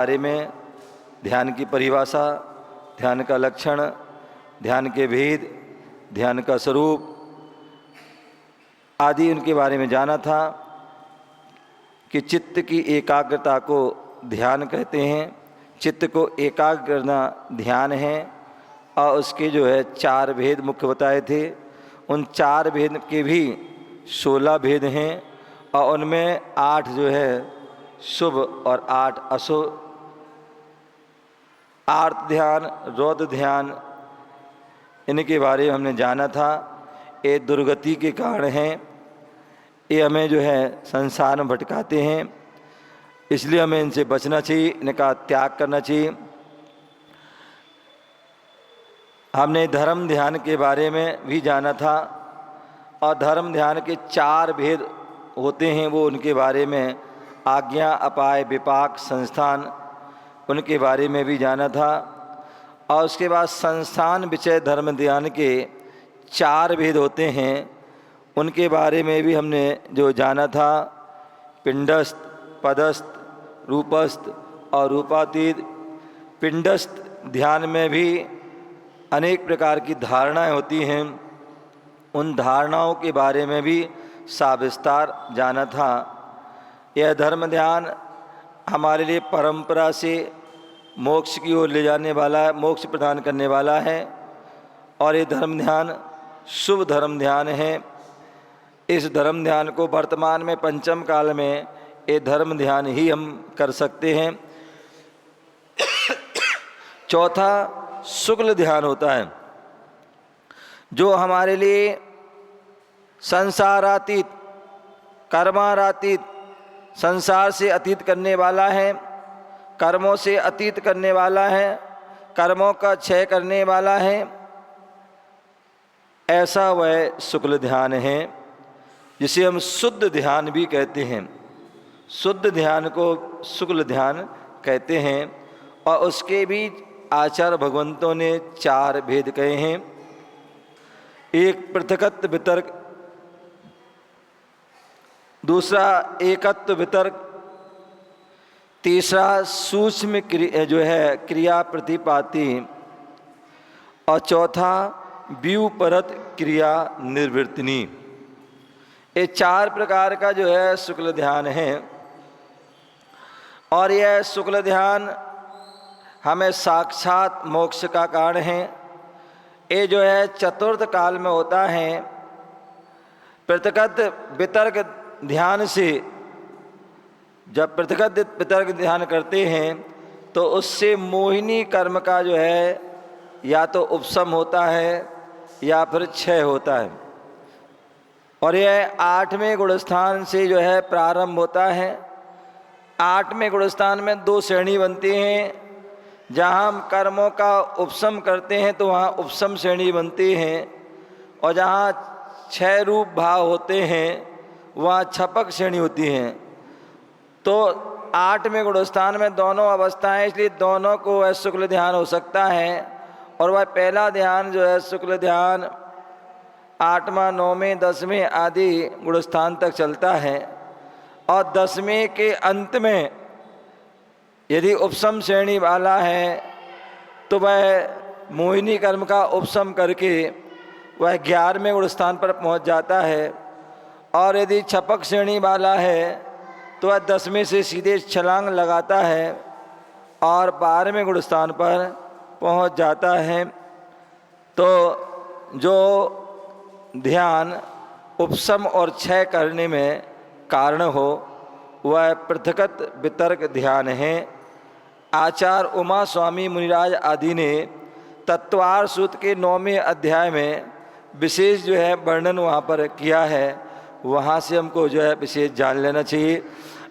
बारे में, ध्यान की परिभाषा, ध्यान का लक्षण, ध्यान के भेद, ध्यान का स्वरूप आदि उनके बारे में जाना था कि चित्त की एकाग्रता को ध्यान कहते हैं। चित्त को एकाग्र करना ध्यान है और उसके जो है 4 भेद मुख्य बताए थे। उन 4 भेद के भी 16 भेद हैं और उनमें 8 जो है शुभ और 8 अशुभ। आर्त ध्यान, रौद्र ध्यान, इनके बारे में हमने जाना था। ये दुर्गति के कारण हैं, ये हमें जो है संसार में भटकाते हैं, इसलिए हमें इनसे बचना चाहिए, इनका त्याग करना चाहिए। हमने धर्म ध्यान के बारे में भी जाना था और धर्म ध्यान के 4 भेद होते हैं, वो उनके बारे में आज्ञा, अपाय, विपाक, संस्थान, उनके बारे में भी जाना था। और उसके बाद संस्थान विषय धर्म ध्यान के 4 भेद होते हैं, उनके बारे में भी हमने जो जाना था। पिंडस्थ, पदस्थ, रूपस्थ और रूपातीत। पिंडस्थ ध्यान में भी अनेक प्रकार की धारणाएं होती हैं, उन धारणाओं के बारे में भी सविस्तार जाना था। यह धर्म ध्यान हमारे लिए परंपरा से मोक्ष की ओर ले जाने वाला है, मोक्ष प्रदान करने वाला है और ये धर्म ध्यान शुभ धर्म ध्यान है। इस धर्म ध्यान को वर्तमान में पंचम काल में ये धर्म ध्यान ही हम कर सकते हैं। चौथा शुक्ल ध्यान होता है, जो हमारे लिए संसारातीत, कर्मारातीत, संसार से अतीत करने वाला है, कर्मों से अतीत करने वाला है, कर्मों का क्षय करने वाला है। ऐसा वह शुक्ल ध्यान है जिसे हम शुद्ध ध्यान भी कहते हैं। शुद्ध ध्यान को शुक्ल ध्यान कहते हैं और उसके भी आचार्य भगवंतों ने 4 भेद कहे हैं। एक पृथकत्व वितर्क, दूसरा एकत्व वितर्क, तीसरा सूक्ष्म क्रिया प्रतिपाती और चौथा व्यूपरत क्रिया निर्वृत्तिनी। ये 4 प्रकार का जो है शुक्ल ध्यान है और यह शुक्ल ध्यान हमें साक्षात मोक्ष का कारण है। ये जो है चतुर्थ काल में होता है। पृथकत्व वितर्क ध्यान से, जब पृथकत्व वितर्क ध्यान करते हैं तो उससे मोहिनी कर्म का जो है या तो उपशम होता है या फिर क्षय होता है। और यह 8वें गुणस्थान से जो है प्रारंभ होता है। 8वें गुणस्थान में 2 श्रेणी बनती हैं। जहाँ हम कर्मों का उपशम करते हैं तो वहाँ उपशम श्रेणी बनती हैं और जहाँ क्षय रूप भाव होते हैं वहाँ छपक श्रेणी होती हैं। तो 8वें गुणस्थान में दोनों अवस्थाएं, इसलिए दोनों को वह शुक्ल ध्यान हो सकता है। और वह पहला ध्यान जो है शुक्ल ध्यान 8वां, 9वें, 10वें आदि गुणस्थान तक चलता है और 10वें के अंत में यदि उपशम श्रेणी वाला है तो वह मोहिनी कर्म का उपशम करके वह 11वें गुणस्थान पर पहुंच जाता है। और यदि छपक श्रेणी वाला है तो वह 10वें से सीधे छलांग लगाता है और 12वें गुणस्थान पर पहुंच जाता है। तो जो ध्यान उपशम और क्षय करने में कारण हो वह पृथकत्व वितर्क ध्यान है। आचार्य उमा स्वामी मुनिराज आदि ने तत्वार सूत्र के 9वें अध्याय में विशेष जो है वर्णन वहाँ पर किया है, वहाँ से हमको जो है विशेष जान लेना चाहिए।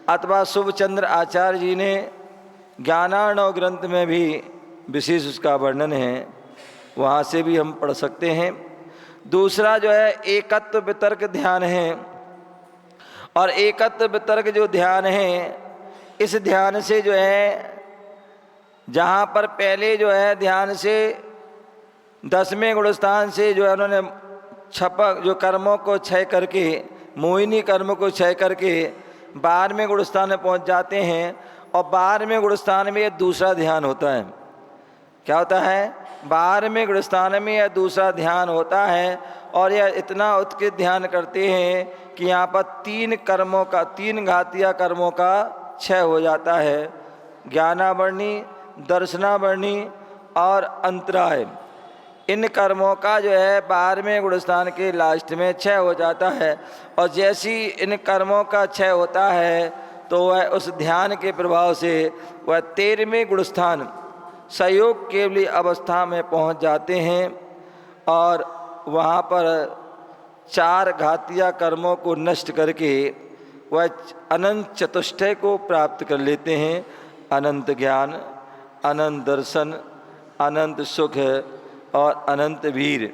अथवा शुभचंद्र आचार्य जी ने ज्ञानार्णव ग्रंथ में भी विशेष उसका वर्णन है, वहाँ से भी हम पढ़ सकते हैं। दूसरा जो है एकत्व वितर्क ध्यान है और एकत्व वितर्क जो ध्यान है, इस ध्यान से जो है जहाँ पर पहले जो है ध्यान से 10वें गुणस्थान से जो है उन्होंने छपक जो कर्मों को क्षय करके, मोहिनी कर्म को क्षय करके 12वें गुणस्थान में पहुँच जाते हैं और 12वें गुणस्थान में यह दूसरा ध्यान होता है। क्या होता है? 12वें गुणस्थान में यह दूसरा ध्यान होता है और यह इतना उत्कृष्ट ध्यान करते हैं कि यहाँ पर 3 घातीय कर्मों का क्षय हो जाता है। ज्ञानावरणी, दर्शनावरणी और अंतराय, इन कर्मों का जो है 12वें गुणस्थान के लास्ट में क्षय हो जाता है। और जैसी इन कर्मों का क्षय होता है तो वह उस ध्यान के प्रभाव से वह 13वें गुणस्थान संयोग केवली अवस्था में पहुंच जाते हैं और वहाँ पर 4 घातीय कर्मों को नष्ट करके वह अनंत चतुष्टय को प्राप्त कर लेते हैं। अनंत ज्ञान, अनंत दर्शन, अनंत सुख और अनंत वीर,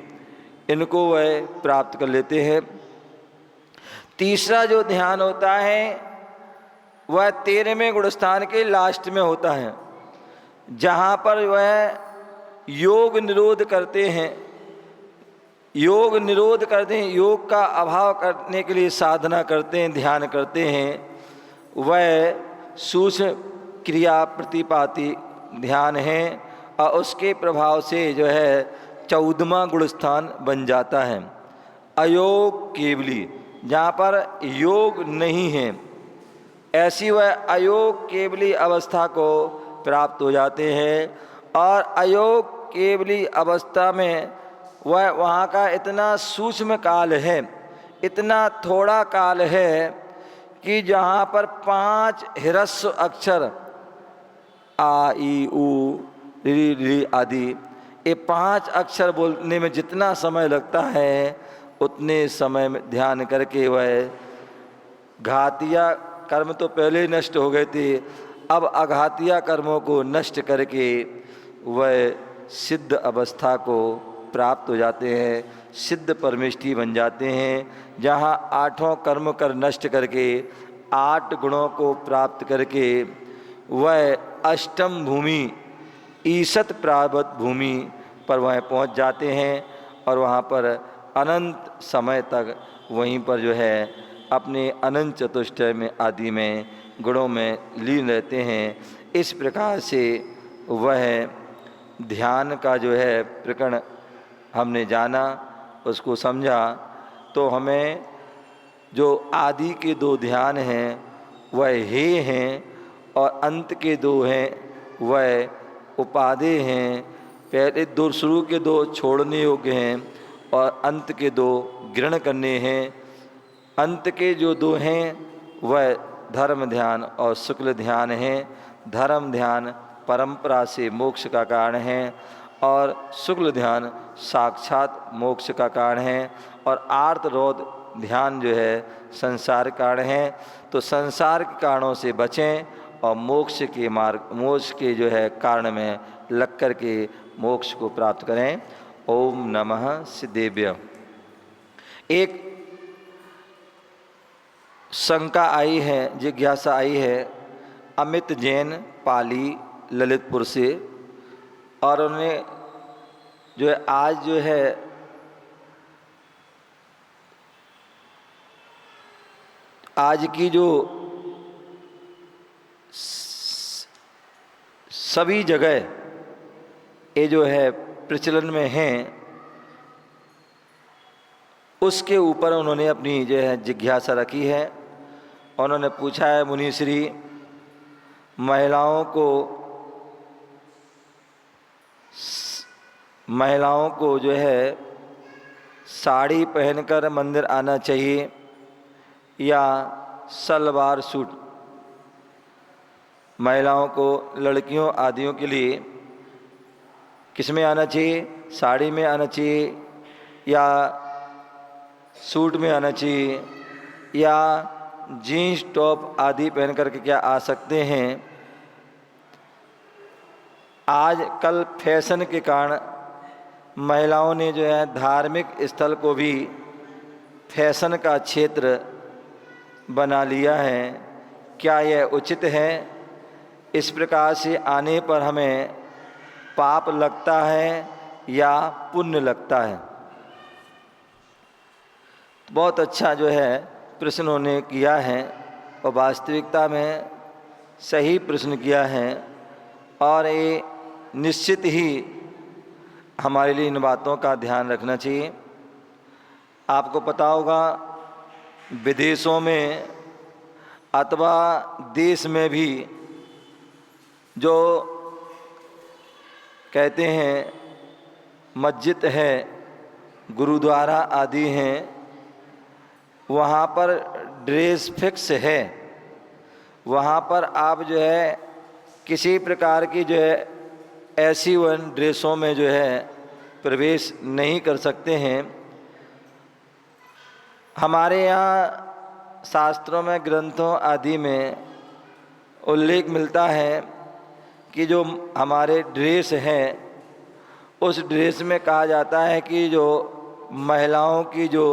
इनको वह प्राप्त कर लेते हैं। तीसरा जो ध्यान होता है वह 13वें गुणस्थान के लास्ट में होता है, जहाँ पर वह योग निरोध करते हैं। योग निरोध करते हैं, योग का अभाव करने के लिए साधना करते हैं, ध्यान करते हैं। वह सूक्ष्म क्रिया प्रतिपाती ध्यान है और उसके प्रभाव से जो है 14वां गुणस्थान बन जाता है। अयोग केवली, जहाँ पर योग नहीं है, ऐसी वह अयोग केवली अवस्था को प्राप्त हो जाते हैं। और अयोग केवली अवस्था में वह वहाँ का इतना सूक्ष्म काल है, इतना थोड़ा काल है कि जहाँ पर 5 ह्रस्व अक्षर आ ई उ री री आदि, ये 5 अक्षर बोलने में जितना समय लगता है उतने समय में ध्यान करके वह घातीय कर्म तो पहले ही नष्ट हो गए थे, अब अघातीय कर्मों को नष्ट करके वह सिद्ध अवस्था को प्राप्त हो जाते हैं, सिद्ध परमेष्ठी बन जाते हैं, जहाँ 8 कर्म कर नष्ट करके 8 गुणों को प्राप्त करके वह अष्टम भूमि ईसत प्रारब्ध भूमि पर वह पहुँच जाते हैं और वहाँ पर अनंत समय तक वहीं पर जो है अपने अनंत चतुष्टय में आदि में गुणों में लीन रहते हैं। इस प्रकार से वह ध्यान का जो है प्रकरण हमने जाना, उसको समझा, तो हमें जो आदि के 2 ध्यान हैं वह हे हैं और अंत के 2 हैं वह उपादेय हैं। पहले 2 शुरू के 2 छोड़ने योग्य हैं और अंत के 2 ग्रहण करने हैं। अंत के जो 2 हैं वह धर्म ध्यान और शुक्ल ध्यान हैं। धर्म ध्यान परंपरा से मोक्ष का कारण है और शुक्ल ध्यान साक्षात मोक्ष का कारण है और आर्तरोध ध्यान जो है संसार कारण है। तो संसार के कारणों से बचें और मोक्ष के मार्ग, मोक्ष के जो है कारण में लग कर के मोक्ष को प्राप्त करें। ओम नमः सिद्धेभ्य। एक शंका आई है, जिज्ञासा आई है अमित जैन पाली ललितपुर से, और उन्हें जो है आज जो है आज की जो सभी जगह ये जो है प्रचलन में हैं उसके ऊपर उन्होंने अपनी जो है जिज्ञासा रखी है। उन्होंने पूछा है मुनिश्री, महिलाओं को जो है साड़ी पहनकर मंदिर आना चाहिए या सलवार सूट? महिलाओं को, लड़कियों आदियों के लिए किस में आना चाहिए? साड़ी में आना चाहिए या सूट में आना चाहिए या जीन्स टॉप आदि पहन करके क्या आ सकते हैं? आज कल फैशन के कारण महिलाओं ने जो है धार्मिक स्थल को भी फैशन का क्षेत्र बना लिया है। क्या यह उचित है? इस प्रकार से आने पर हमें पाप लगता है या पुण्य लगता है? बहुत अच्छा जो है प्रश्न उन्होंने किया है और वास्तविकता में सही प्रश्न किया है और ये निश्चित ही हमारे लिए इन बातों का ध्यान रखना चाहिए। आपको पता होगा विदेशों में अथवा देश में भी जो कहते हैं मस्जिद है, गुरुद्वारा आदि हैं, वहाँ पर ड्रेस फिक्स है। वहाँ पर आप जो है किसी प्रकार की जो है ऐसी वन ड्रेसों में जो है प्रवेश नहीं कर सकते हैं। हमारे यहाँ शास्त्रों में, ग्रंथों आदि में उल्लेख मिलता है कि जो हमारे ड्रेस है उस ड्रेस में कहा जाता है कि जो महिलाओं की जो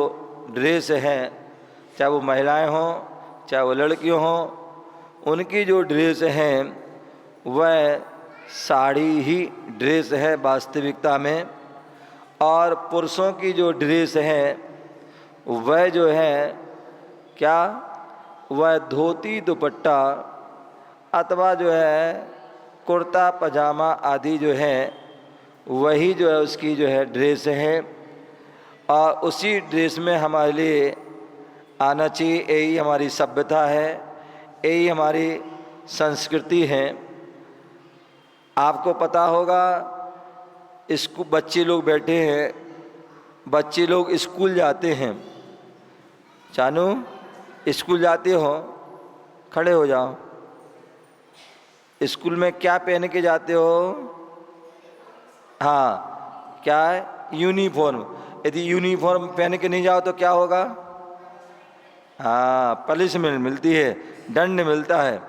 ड्रेस है, चाहे वो महिलाएं हों चाहे वो लड़कियों हों, उनकी जो ड्रेस है वह साड़ी ही ड्रेस है वास्तविकता में। और पुरुषों की जो ड्रेस है वह जो है क्या, वह धोती दुपट्टा अथवा जो है कुर्ता पजामा आदि जो है वही जो है उसकी जो है ड्रेस है। और उसी ड्रेस में हमारे लिए आना चाहिए। यही हमारी सभ्यता है, यही हमारी संस्कृति है। आपको पता होगा बच्चे लोग बैठे हैं, बच्चे लोग स्कूल जाते हैं। चानू, स्कूल जाते हो? खड़े हो जाओ। स्कूल में क्या पहन के जाते हो? हाँ, क्या है? यूनिफॉर्म। यदि यूनिफॉर्म पहन के नहीं जाओ तो क्या होगा? हाँ, पनिशमेंट मिलती है, दंड मिलता है,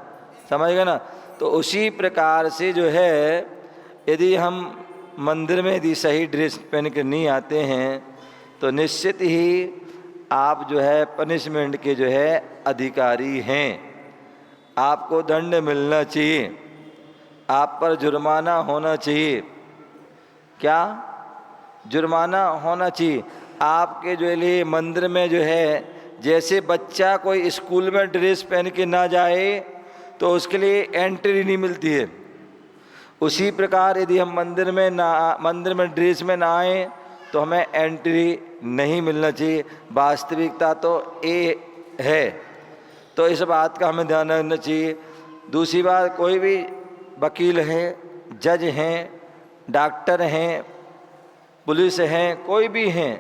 समझ गए ना। तो उसी प्रकार से जो है यदि हम मंदिर में यदि सही ड्रेस पहन के नहीं आते हैं तो निश्चित ही आप जो है पनिशमेंट के जो है अधिकारी हैं। आपको दंड मिलना चाहिए, आप पर जुर्माना होना चाहिए। क्या? जुर्माना होना चाहिए। आपके जो लिए मंदिर में जो है, जैसे बच्चा कोई स्कूल में ड्रेस पहन के ना जाए तो उसके लिए एंट्री नहीं मिलती है, उसी प्रकार यदि हम मंदिर में ड्रेस में ना आए तो हमें एंट्री नहीं मिलना चाहिए। वास्तविकता तो ये है, तो इस बात का हमें ध्यान रखना चाहिए। दूसरी बात, कोई भी वकील हैं, जज हैं, डॉक्टर हैं, पुलिस हैं, कोई भी हैं,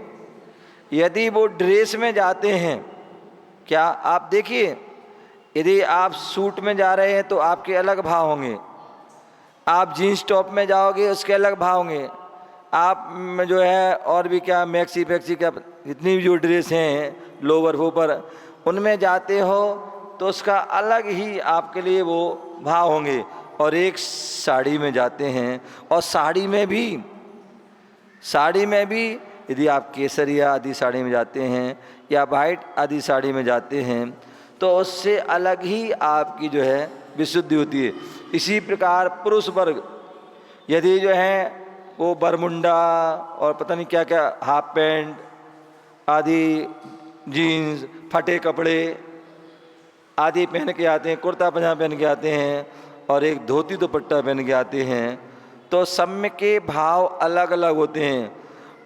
यदि वो ड्रेस में जाते हैं, क्या आप देखिए, यदि आप सूट में जा रहे हैं तो आपके अलग भाव होंगे, आप जीन्स टॉप में जाओगे उसके अलग भाव होंगे, आप जो है और भी क्या मैक्सी फैक्सी क्या जितनी भी जो ड्रेस हैं लोवर वोपर उनमें जाते हो तो उसका अलग ही आपके लिए वो भाव होंगे। और एक साड़ी में जाते हैं, और साड़ी में भी यदि आप केसरिया आदि साड़ी में जाते हैं या वाइट आदि साड़ी में जाते हैं तो उससे अलग ही आपकी जो है विशुद्धि होती है। इसी प्रकार पुरुष वर्ग यदि जो है वो बरमुंडा और पता नहीं क्या क्या हाफ पैंट आदि, जीन्स, फटे कपड़े आदि पहन के आते हैं, कुर्ता पजामा पहन के आते हैं और एक धोती दुपट्टा पहन के आते हैं, तो सब में के भाव अलग अलग होते हैं।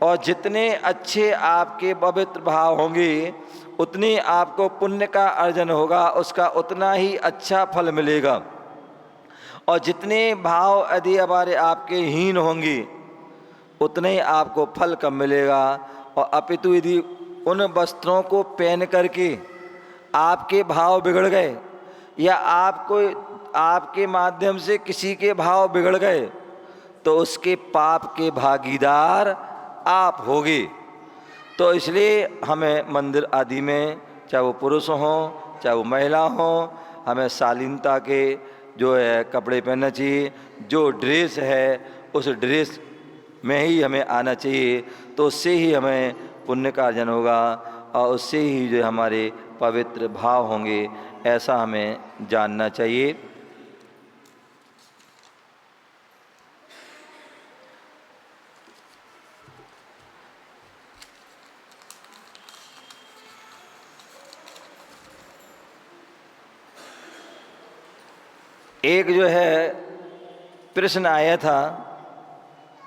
और जितने अच्छे आपके पवित्र भाव होंगे उतनी आपको पुण्य का अर्जन होगा, उसका उतना ही अच्छा फल मिलेगा। और जितने भाव यदि हमारे आपके हीन होंगे उतने ही आपको फल कम मिलेगा। और अपितु यदि उन वस्त्रों को पहन करके आपके भाव बिगड़ गए या आपके माध्यम से किसी के भाव बिगड़ गए तो उसके पाप के भागीदार आप होगे। तो इसलिए हमें मंदिर आदि में, चाहे वो पुरुष हों चाहे वो महिला हों, हमें शालीनता के जो है कपड़े पहनना चाहिए। जो ड्रेस है उस ड्रेस में ही हमें आना चाहिए, तो उससे ही हमें पुण्य का अर्जन होगा और उससे ही जो हमारे पवित्र भाव होंगे, ऐसा हमें जानना चाहिए। एक जो है प्रश्न आया था